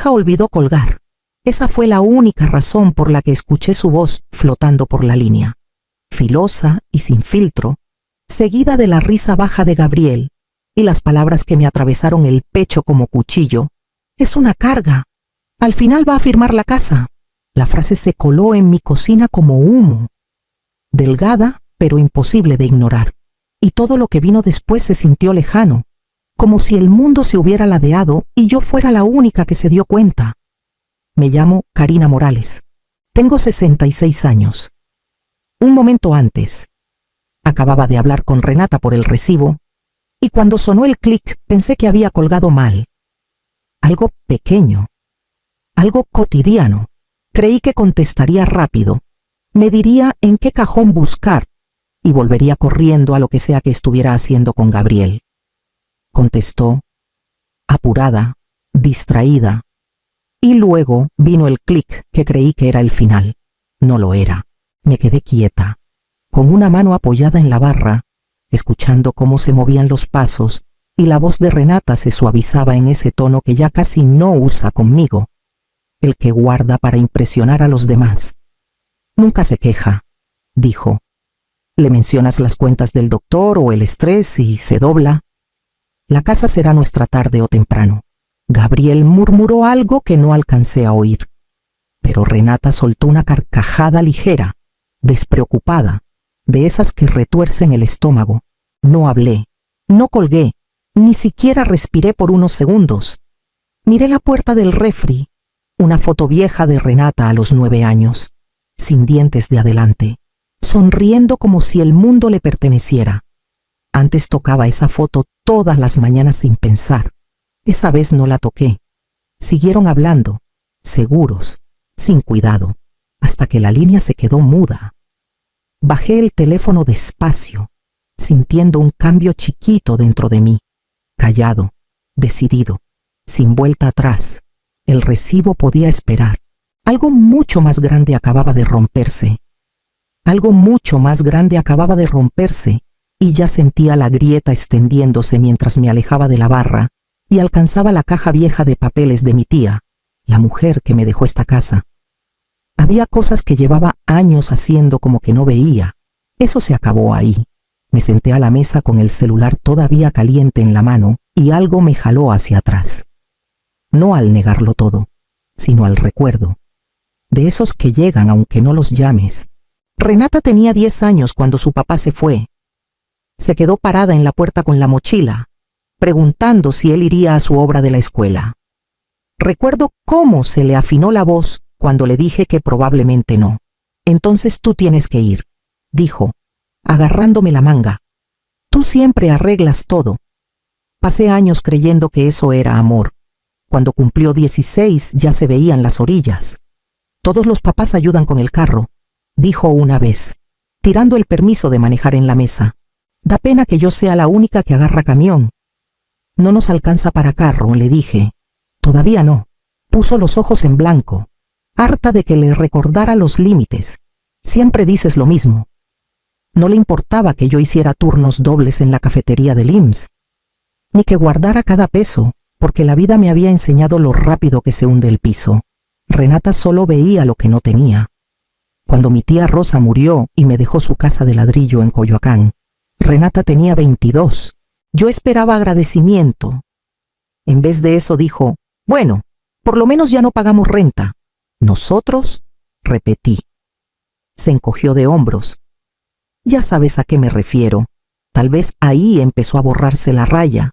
hija olvidó colgar. Esa fue la única razón por la que escuché su voz flotando por la línea, filosa y sin filtro, seguida de la risa baja de Gabriel y las palabras que me atravesaron el pecho como cuchillo. Es una carga. Al final va a firmar la casa. La frase se coló en mi cocina como humo. Delgada, pero imposible de ignorar. Y todo lo que vino después se sintió lejano, como si el mundo se hubiera ladeado y yo fuera la única que se dio cuenta. Me llamo Karina Morales. Tengo 66 años. Un momento antes, acababa de hablar con Renata por el recibo, y cuando sonó el clic pensé que había colgado mal. Algo pequeño, algo cotidiano. Creí que contestaría rápido, me diría en qué cajón buscar y volvería corriendo a lo que sea que estuviera haciendo con Gabriel. Contestó, apurada, distraída, y luego vino el clic que creí que era el final. No lo era. Me quedé quieta, con una mano apoyada en la barra, escuchando cómo se movían los pasos y la voz de Renata se suavizaba en ese tono que ya casi no usa conmigo, el que guarda para impresionar a los demás. Nunca se queja, dijo. Le mencionas las cuentas del doctor o el estrés y se dobla. La casa será nuestra tarde o temprano. Gabriel murmuró algo que no alcancé a oír, pero Renata soltó una carcajada ligera, despreocupada, de esas que retuercen el estómago. No hablé, no colgué, ni siquiera respiré por unos segundos. Miré la puerta del refri, una foto vieja de Renata a los 9 años, sin dientes de adelante, sonriendo como si el mundo le perteneciera. Antes tocaba esa foto todas las mañanas sin pensar. Esa vez no la toqué. Siguieron hablando, seguros, sin cuidado, hasta que la línea se quedó muda. Bajé el teléfono despacio, sintiendo un cambio chiquito dentro de mí, callado, decidido, sin vuelta atrás. El recibo podía esperar. Algo mucho más grande acababa de romperse. Algo mucho más grande acababa de romperse, y ya sentía la grieta extendiéndose mientras me alejaba de la barra y alcanzaba la caja vieja de papeles de mi tía, la mujer que me dejó esta casa. Había cosas que llevaba años haciendo como que no veía. Eso se acabó ahí. Me senté a la mesa con el celular todavía caliente en la mano y algo me jaló hacia atrás. No al negarlo todo, sino al recuerdo. De esos que llegan aunque no los llames. Renata tenía 10 años cuando su papá se fue. Se quedó parada en la puerta con la mochila, preguntando si él iría a su obra de la escuela. Recuerdo cómo se le afinó la voz cuando le dije que probablemente no. Entonces tú tienes que ir, dijo, agarrándome la manga. Tú siempre arreglas todo. Pasé años creyendo que eso era amor. Cuando cumplió 16 ya se veían las orillas. Todos los papás ayudan con el carro, dijo una vez, tirando el permiso de manejar en la mesa. Da pena que yo sea la única que agarra camión. No nos alcanza para carro, le dije. Todavía no. Puso los ojos en blanco, harta de que le recordara los límites. Siempre dices lo mismo. No le importaba que yo hiciera turnos dobles en la cafetería del IMSS, ni que guardara cada peso, porque la vida me había enseñado lo rápido que se hunde el piso. Renata solo veía lo que no tenía. Cuando mi tía Rosa murió y me dejó su casa de ladrillo en Coyoacán, Renata tenía 22. Yo esperaba agradecimiento. En vez de eso dijo, bueno, por lo menos ya no pagamos renta. ¿Nosotros? Repetí. Se encogió de hombros. Ya sabes a qué me refiero. Tal vez ahí empezó a borrarse la raya,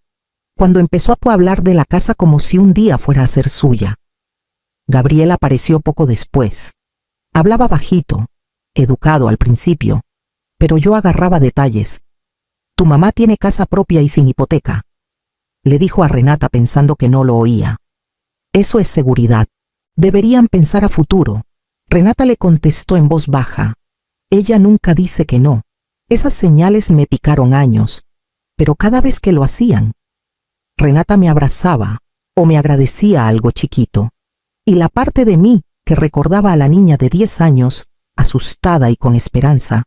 cuando empezó a hablar de la casa como si un día fuera a ser suya. Gabriel apareció poco después. Hablaba bajito, educado al principio, pero yo agarraba detalles. Tu mamá tiene casa propia y sin hipoteca, le dijo a Renata pensando que no lo oía. Eso es seguridad. Deberían pensar a futuro. Renata le contestó en voz baja. Ella nunca dice que no. Esas señales me picaron años, pero cada vez que lo hacían, Renata me abrazaba o me agradecía algo chiquito. Y la parte de mí que recordaba a la niña de 10 años, asustada y con esperanza,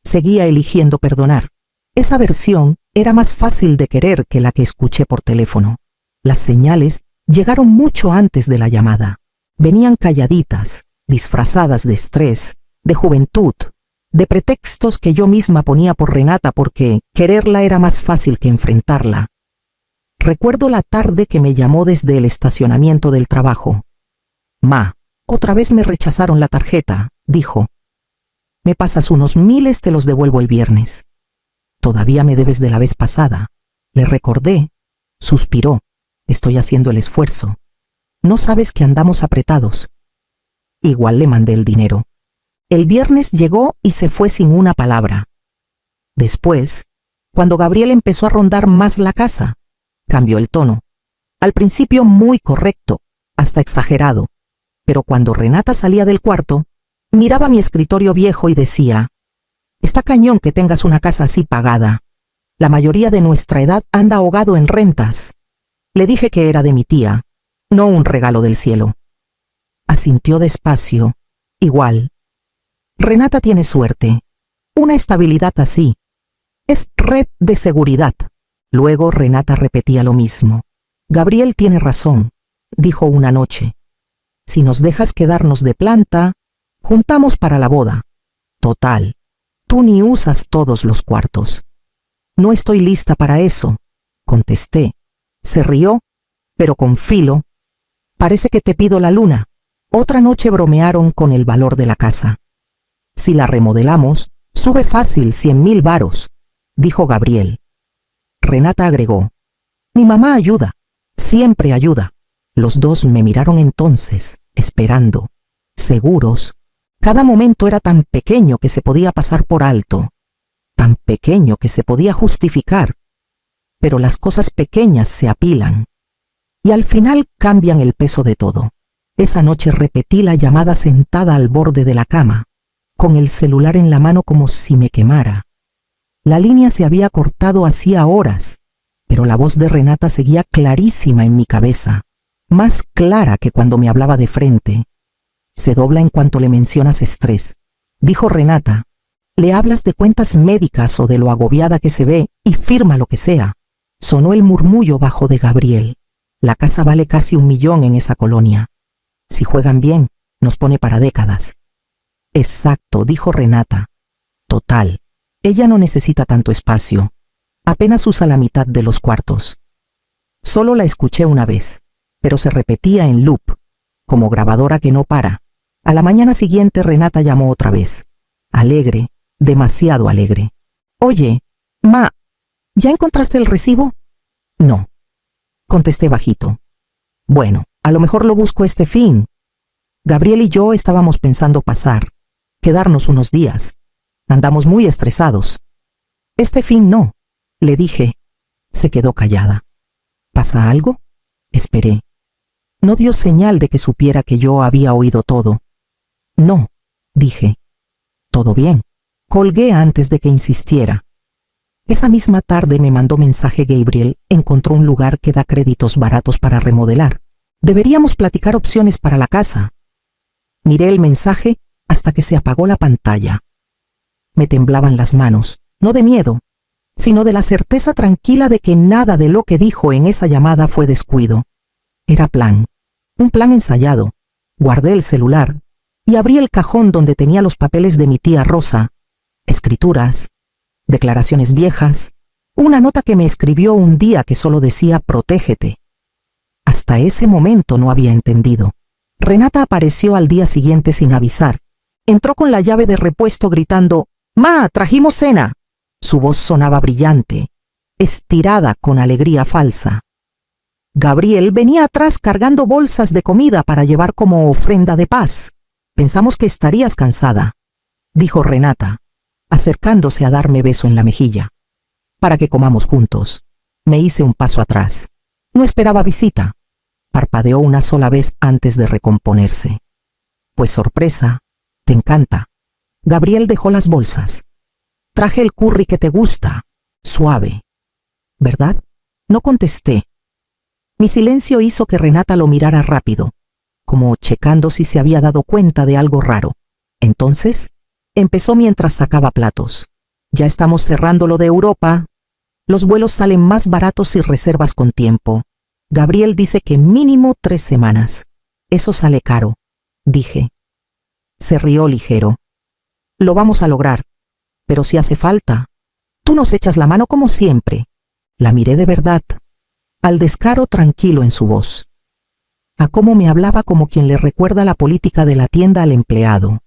seguía eligiendo perdonar. Esa versión era más fácil de querer que la que escuché por teléfono. Las señales Llegaron mucho antes de la llamada. Venían calladitas, disfrazadas de estrés, de juventud, de pretextos que yo misma ponía por Renata porque quererla era más fácil que enfrentarla. Recuerdo la tarde que me llamó desde el estacionamiento del trabajo. «Ma, otra vez me rechazaron la tarjeta», dijo. «Me pasas unos miles, te los devuelvo el viernes». «Todavía me debes de la vez pasada». Le recordé. Suspiró. «Estoy haciendo el esfuerzo. No sabes que andamos apretados». Igual le mandé el dinero. El viernes llegó y se fue sin una palabra. Después, cuando Gabriel empezó a rondar más la casa, cambió el tono. Al principio muy correcto, hasta exagerado, pero cuando Renata salía del cuarto, miraba mi escritorio viejo y decía: «Está cañón que tengas una casa así pagada. La mayoría de nuestra edad anda ahogado en rentas». Le dije que era de mi tía, no un regalo del cielo. Asintió despacio, igual. «Renata tiene suerte. Una estabilidad así. Es red de seguridad». Luego Renata repetía lo mismo. «Gabriel tiene razón», dijo una noche. «Si nos dejas quedarnos de planta, juntamos para la boda. Total, tú ni usas todos los cuartos». «No estoy lista para eso», contesté. Se rió, pero con filo. «Parece que te pido la luna». Otra noche bromearon con el valor de la casa. «Si la remodelamos, sube fácil 100,000 varos», dijo Gabriel. Renata agregó: «Mi mamá ayuda, siempre ayuda». Los dos me miraron entonces, esperando, seguros. Cada momento era tan pequeño que se podía pasar por alto, tan pequeño que se podía justificar. Pero las cosas pequeñas se apilan y al final cambian el peso de todo. Esa noche repetí la llamada sentada al borde de la cama, con el celular en la mano como si me quemara. La línea se había cortado hacía horas, pero la voz de Renata seguía clarísima en mi cabeza, más clara que cuando me hablaba de frente. «Se dobla en cuanto le mencionas estrés», dijo Renata. «Le hablas de cuentas médicas o de lo agobiada que se ve y firma lo que sea». Sonó el murmullo bajo de Gabriel. «La casa vale casi 1 millón en esa colonia. Si juegan bien, nos pone para décadas». «Exacto», dijo Renata. «Total, ella no necesita tanto espacio. Apenas usa la mitad de los cuartos». Solo la escuché una vez, pero se repetía en loop, como grabadora que no para. A la mañana siguiente Renata llamó otra vez. Alegre, demasiado alegre. «Oye, ma, ¿ya encontraste el recibo?» «No», contesté bajito. «Bueno, a lo mejor lo busco este fin». Gabriel y yo estábamos pensando quedarnos unos días. Andamos muy estresados. «Este fin no», le dije. Se quedó callada. «¿Pasa algo?», esperé. No dio señal de que supiera que yo había oído todo. «No», dije. «Todo bien». Colgué antes de que insistiera. Esa misma tarde me mandó mensaje Gabriel. Encontró un lugar que da créditos baratos para remodelar. Deberíamos platicar opciones para la casa. Miré el mensaje hasta que se apagó la pantalla. Me temblaban las manos, no de miedo, sino de la certeza tranquila de que nada de lo que dijo en esa llamada fue descuido. Era plan, un plan ensayado. Guardé el celular y abrí el cajón donde tenía los papeles de mi tía Rosa, escrituras, declaraciones viejas, una nota que me escribió un día que solo decía «protégete». Hasta ese momento no había entendido. Renata apareció al día siguiente sin avisar. Entró con la llave de repuesto gritando: «¡Ma, trajimos cena!». Su voz sonaba brillante, estirada con alegría falsa. Gabriel venía atrás cargando bolsas de comida para llevar como ofrenda de paz. «Pensamos que estarías cansada», dijo Renata, acercándose a darme beso en la mejilla. «Para que comamos juntos». Me hice un paso atrás. No esperaba visita. Parpadeó una sola vez antes de recomponerse. «Pues sorpresa, te encanta». Gabriel dejó las bolsas. «Traje el curry que te gusta, suave». «¿Verdad?». No contesté. Mi silencio hizo que Renata lo mirara rápido, como checando si se había dado cuenta de algo raro. Entonces, empezó mientras sacaba platos. «Ya estamos cerrando lo de Europa. Los vuelos salen más baratos si reservas con tiempo. Gabriel dice que mínimo 3 semanas. Eso sale caro, dije. Se rió ligero. Lo vamos a lograr, pero si hace falta, tú nos echas la mano como siempre. La miré de verdad, al descaro tranquilo en su voz, a cómo me hablaba como quien le recuerda la política de la tienda al empleado.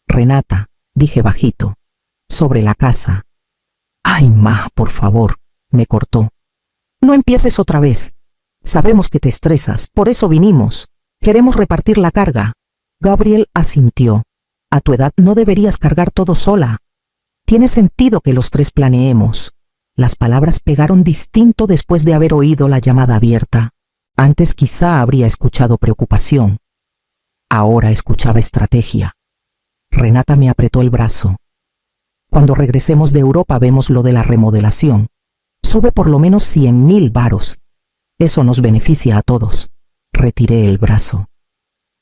Renata, dije bajito, sobre la casa. Ay, ma, por favor, me cortó. No empieces otra vez. Sabemos que te estresas, por eso vinimos. Queremos repartir la carga. Gabriel asintió. A tu edad no deberías cargar todo sola. Tiene sentido que los 3 planeemos. Las palabras pegaron distinto después de haber oído la llamada abierta. Antes quizá habría escuchado preocupación. Ahora escuchaba estrategia. Renata me apretó el brazo. Cuando regresemos de Europa vemos lo de la remodelación. Sube por lo menos 100.000 varos. Eso nos beneficia a todos. Retiré el brazo.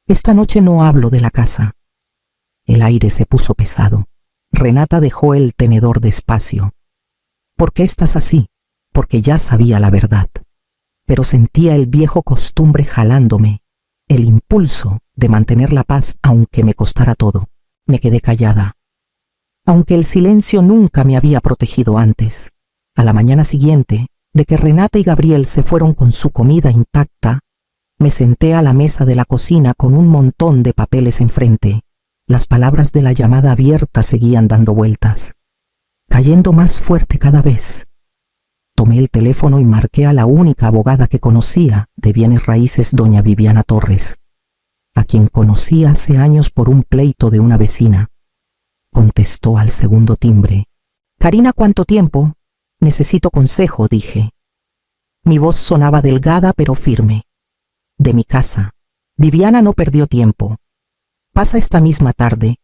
Esta noche no hablo de la casa. El aire se puso pesado. Renata dejó el tenedor despacio. ¿Por qué estás así? Porque ya sabía la verdad. Pero sentía el viejo costumbre jalándome, el impulso de mantener la paz aunque me costara todo. Me quedé callada. Aunque el silencio nunca me había protegido antes. A la mañana siguiente, de que Renata y Gabriel se fueron con su comida intacta, me senté a la mesa de la cocina con un montón de papeles enfrente. Las palabras de la llamada abierta seguían dando vueltas, cayendo más fuerte cada vez. Tomé el teléfono y marqué a la única abogada que conocía de bienes raíces, doña Viviana Torres, a quien conocí hace años por un pleito de una vecina. Contestó al segundo timbre. Karina, ¿cuánto tiempo? Necesito consejo, dije. Mi voz sonaba delgada pero firme. De mi casa. Viviana no perdió tiempo. Pasa esta misma tarde.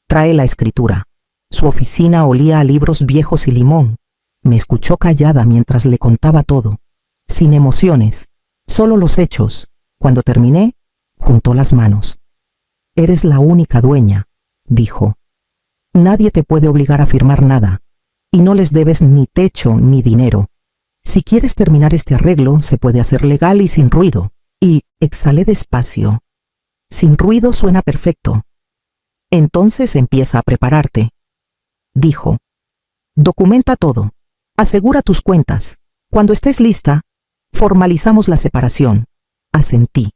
Trae la escritura. Su oficina olía a libros viejos y limón. Me escuchó callada mientras le contaba todo, sin emociones, solo los hechos. Cuando terminé, juntó las manos. Eres la única dueña, dijo. Nadie te puede obligar a firmar nada, y no les debes ni techo ni dinero. Si quieres terminar este arreglo, se puede hacer legal y sin ruido. Y exhalé despacio. Sin ruido suena perfecto. Entonces empieza a prepararte, dijo. Documenta todo. Asegura tus cuentas. Cuando estés lista, formalizamos la separación. Asentí,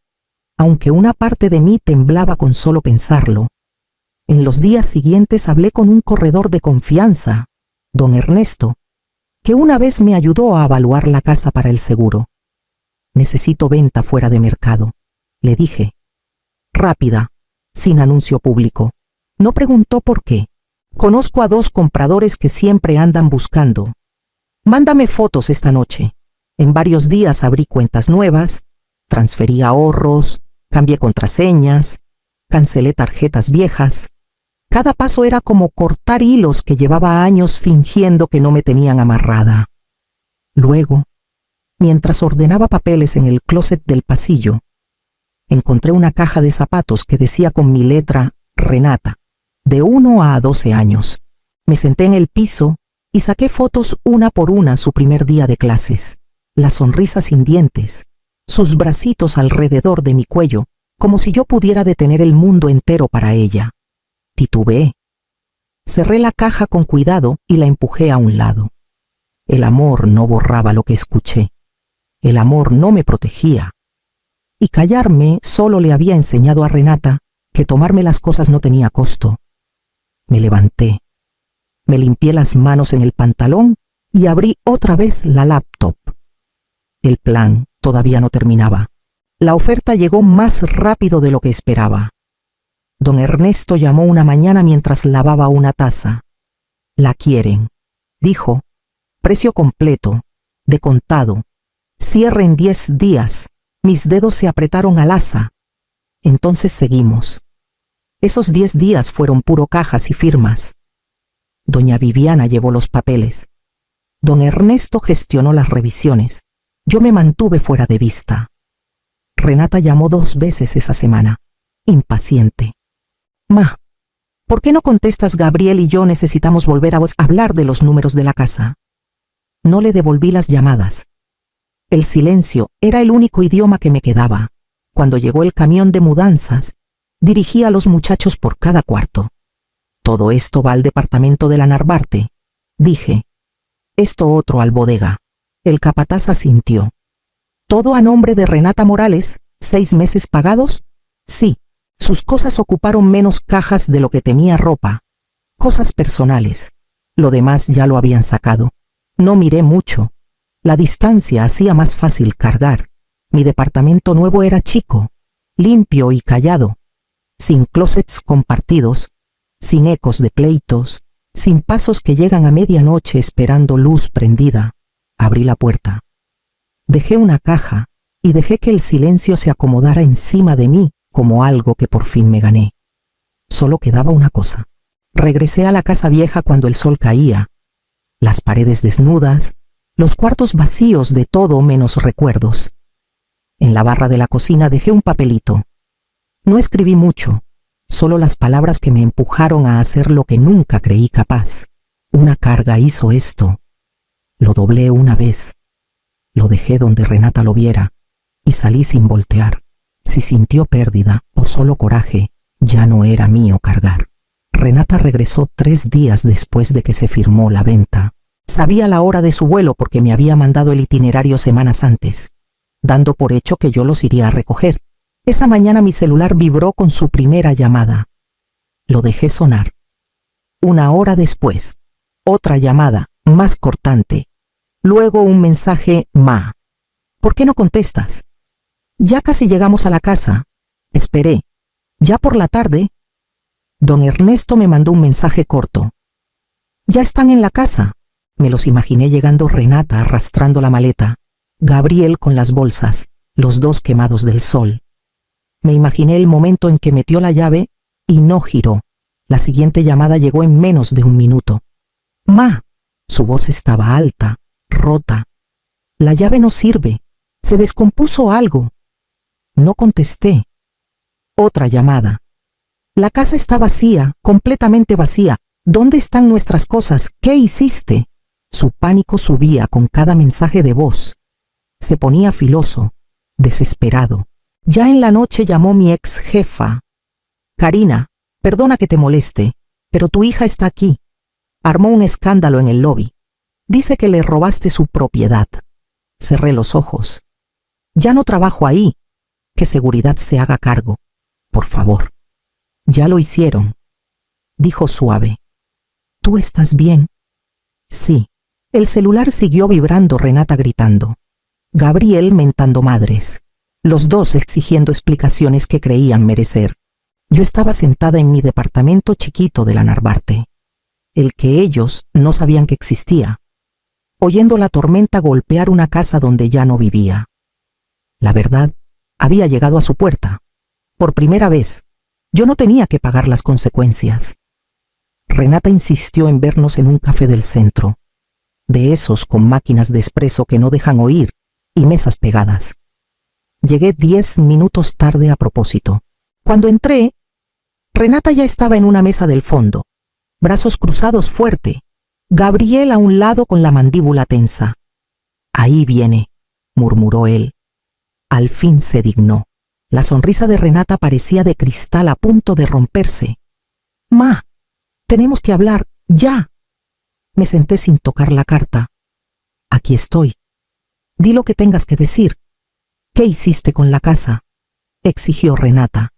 aunque una parte de mí temblaba con solo pensarlo. En los días siguientes hablé con un corredor de confianza, don Ernesto, que una vez me ayudó a evaluar la casa para el seguro. Necesito venta fuera de mercado, le dije. Rápida, sin anuncio público. No preguntó por qué. Conozco a 2 compradores que siempre andan buscando. Mándame fotos esta noche. En varios días abrí cuentas nuevas, transferí ahorros, cambié contraseñas, cancelé tarjetas viejas. Cada paso era como cortar hilos que llevaba años fingiendo que no me tenían amarrada. Luego, mientras ordenaba papeles en el closet del pasillo, encontré una caja de zapatos que decía con mi letra Renata, de 1 a 12 años. Me senté en el piso y saqué fotos una por una su primer día de clases. La sonrisa sin dientes, sus bracitos alrededor de mi cuello, como si yo pudiera detener el mundo entero para ella. Titubeé. Cerré la caja con cuidado y la empujé a un lado. El amor no borraba lo que escuché. El amor no me protegía. Y callarme solo le había enseñado a Renata que tomarme las cosas no tenía costo. Me levanté. Me limpié las manos en el pantalón y abrí otra vez la laptop. El plan todavía no terminaba. La oferta llegó más rápido de lo que esperaba. Don Ernesto llamó una mañana mientras lavaba una taza. La quieren, dijo. Precio completo, de contado. Cierre en 10 días. Mis dedos se apretaron al asa. Entonces seguimos. Esos 10 días fueron puro cajas y firmas. Doña Viviana llevó los papeles. Don Ernesto gestionó las revisiones. Yo me mantuve fuera de vista. Renata llamó 2 veces esa semana, impaciente. Ma, ¿por qué no contestas? Gabriel y yo necesitamos volver a hablar de los números de la casa. No le devolví las llamadas. El silencio era el único idioma que me quedaba. Cuando llegó el camión de mudanzas, dirigí a los muchachos por cada cuarto. Todo esto va al departamento de la Narvarte, dije. Esto otro al bodega. El capataz asintió. ¿Todo a nombre de Renata Morales? ¿6 meses pagados? Sí. Sus cosas ocuparon menos cajas de lo que temía ropa. Cosas personales. Lo demás ya lo habían sacado. No miré mucho. La distancia hacía más fácil cargar. Mi departamento nuevo era chico, limpio y callado, sin closets compartidos, sin ecos de pleitos, sin pasos que llegan a medianoche esperando luz prendida. Abrí la puerta. Dejé una caja y dejé que el silencio se acomodara encima de mí como algo que por fin me gané. Solo quedaba una cosa. Regresé a la casa vieja cuando el sol caía. Las paredes desnudas, los cuartos vacíos de todo menos recuerdos. En la barra de la cocina dejé un papelito. No escribí mucho, solo las palabras que me empujaron a hacer lo que nunca creí capaz. Una carga hizo esto. Lo doblé una vez. Lo dejé donde Renata lo viera y salí sin voltear. Si sintió pérdida o solo coraje, ya no era mío cargar. Renata regresó 3 días después de que se firmó la venta. Sabía la hora de su vuelo porque me había mandado el itinerario semanas antes, dando por hecho que yo los iría a recoger. Esa mañana mi celular vibró con su primera llamada. Lo dejé sonar. 1 hora después, otra llamada, más cortante. Luego un mensaje: Ma, ¿por qué no contestas? Ya casi llegamos a la casa. Esperé. Ya por la tarde. Don Ernesto me mandó un mensaje corto. Ya están en la casa. Me los imaginé llegando Renata arrastrando la maleta, Gabriel con las bolsas, los 2 quemados del sol. Me imaginé el momento en que metió la llave y no giró. La siguiente llamada llegó en menos de 1 minuto. Ma. Su voz estaba alta, rota. La llave no sirve. Se descompuso algo. No contesté. Otra llamada. La casa está vacía, completamente vacía. ¿Dónde están nuestras cosas? ¿Qué hiciste? Su pánico subía con cada mensaje de voz. Se ponía filoso, desesperado. Ya en la noche llamó mi ex jefa. Karina, perdona que te moleste, pero tu hija está aquí. Armó un escándalo en el lobby. Dice que le robaste su propiedad. Cerré los ojos. Ya no trabajo ahí. Que seguridad se haga cargo. Por favor. Ya lo hicieron. Dijo suave. ¿Tú estás bien? Sí. El celular siguió vibrando, Renata gritando. Gabriel mentando madres. Los 2 exigiendo explicaciones que creían merecer. Yo estaba sentada en mi departamento chiquito de la Narvarte, el que ellos no sabían que existía, oyendo la tormenta golpear una casa donde ya no vivía. La verdad había llegado a su puerta. Por primera vez, yo no tenía que pagar las consecuencias. Renata insistió en vernos en un café del centro, de esos con máquinas de espresso que no dejan oír y mesas pegadas. Llegué 10 minutos tarde a propósito. Cuando entré, Renata ya estaba en una mesa del fondo, brazos cruzados fuerte, Gabriel a un lado con la mandíbula tensa. Ahí viene, murmuró él. Al fin se dignó. La sonrisa de Renata parecía de cristal a punto de romperse. Ma, tenemos que hablar, ya. Me senté sin tocar la carta. Aquí estoy. Di lo que tengas que decir. ¿Qué hiciste con la casa? Exigió Renata.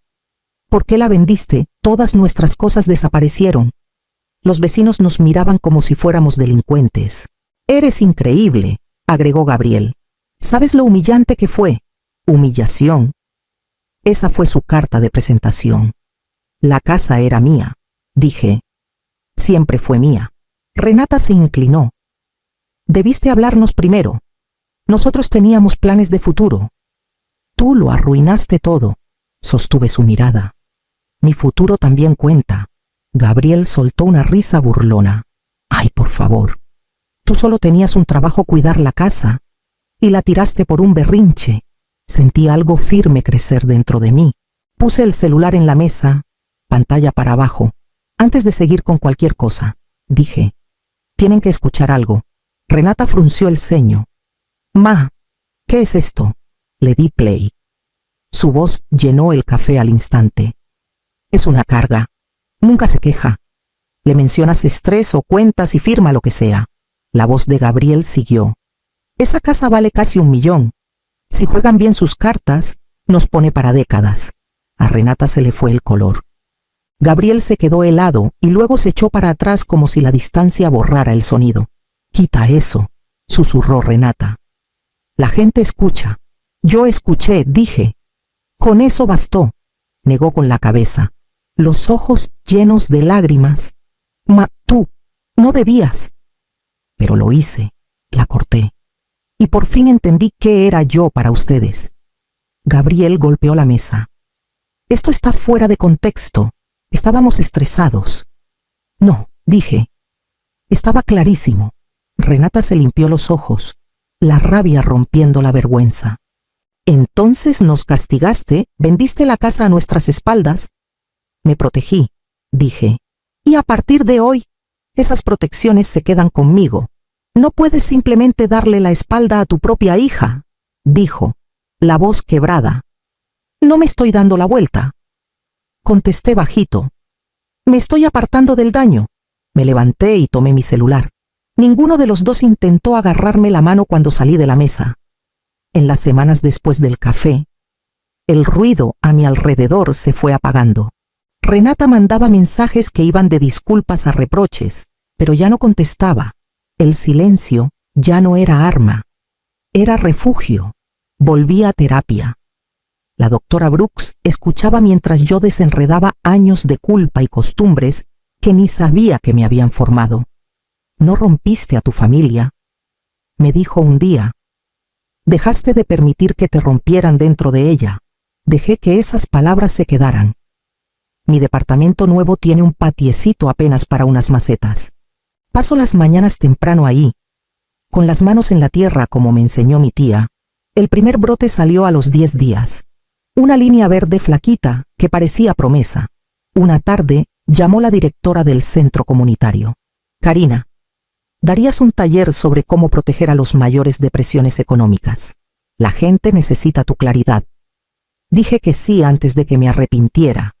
¿Por qué la vendiste? Todas nuestras cosas desaparecieron. Los vecinos nos miraban como si fuéramos delincuentes. Eres increíble, agregó Gabriel. ¿Sabes lo humillante que fue? Humillación. Esa fue su carta de presentación. La casa era mía, dije. Siempre fue mía. Renata se inclinó. Debiste hablarnos primero. Nosotros teníamos planes de futuro. Tú lo arruinaste todo. Sostuve su mirada. Mi futuro también cuenta. Gabriel soltó una risa burlona. Ay, por favor. Tú solo tenías un trabajo: cuidar la casa. Y la tiraste por un berrinche. Sentí algo firme crecer dentro de mí. Puse el celular en la mesa, pantalla para abajo. Antes de seguir con cualquier cosa, dije, tienen que escuchar algo. Renata frunció el ceño. Ma, ¿Qué es esto? Le di play. Su voz llenó el café al instante. Es una carga. Nunca se queja. Le mencionas estrés o cuentas y firma lo que sea. La voz de Gabriel siguió. Esa casa vale casi 1 millón. Si juegan bien sus cartas, nos pone para décadas. A Renata se le fue el color. Gabriel se quedó helado y luego se echó para atrás como si la distancia borrara el sonido. Quita eso, susurró Renata. La gente escucha. Yo escuché, dije. Con eso bastó, negó con la cabeza, los ojos llenos de lágrimas. Tú, no debías. Pero lo hice, la corté. Y por fin entendí qué era yo para ustedes. Gabriel golpeó la mesa. Esto está fuera de contexto. Estábamos estresados. No, dije. Estaba clarísimo. Renata se limpió los ojos, la rabia rompiendo la vergüenza. Entonces nos castigaste, vendiste la casa a nuestras espaldas. Me protegí, dije. Y a partir de hoy, esas protecciones se quedan conmigo. No puedes simplemente darle la espalda a tu propia hija, dijo, la voz quebrada. No me estoy dando la vuelta. Contesté bajito. Me estoy apartando del daño. Me levanté y tomé mi celular. Ninguno de los dos intentó agarrarme la mano cuando salí de la mesa. En las semanas después del café, el ruido a mi alrededor se fue apagando. Renata mandaba mensajes que iban de disculpas a reproches, pero ya no contestaba. El silencio ya no era arma, era refugio. Volví a terapia. La doctora Brooks escuchaba mientras yo desenredaba años de culpa y costumbres que ni sabía que me habían formado. No rompiste a tu familia, me dijo un día. Dejaste de permitir que te rompieran dentro de ella. Dejé que esas palabras se quedaran. Mi departamento nuevo tiene un patiecito apenas para unas macetas. Paso las mañanas temprano ahí, con las manos en la tierra como me enseñó mi tía. El primer brote salió a los 10 días. Una línea verde flaquita que parecía promesa. Una tarde llamó la directora del centro comunitario. Karina, darías un taller sobre cómo proteger a los mayores de presiones económicas. La gente necesita tu claridad. Dije que sí antes de que me arrepintiera.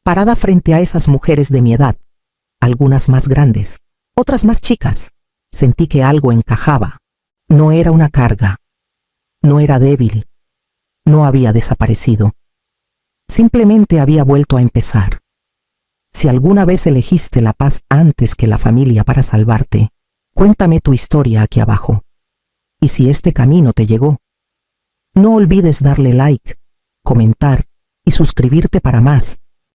Parada frente a esas mujeres de mi edad, algunas más grandes, otras más chicas, sentí que algo encajaba. No era una carga. No era débil. No había desaparecido. Simplemente había vuelto a empezar. Si alguna vez elegiste la paz antes que la familia para salvarte, cuéntame tu historia aquí abajo. Y si este camino te llegó, no olvides darle like, comentar y suscribirte para más.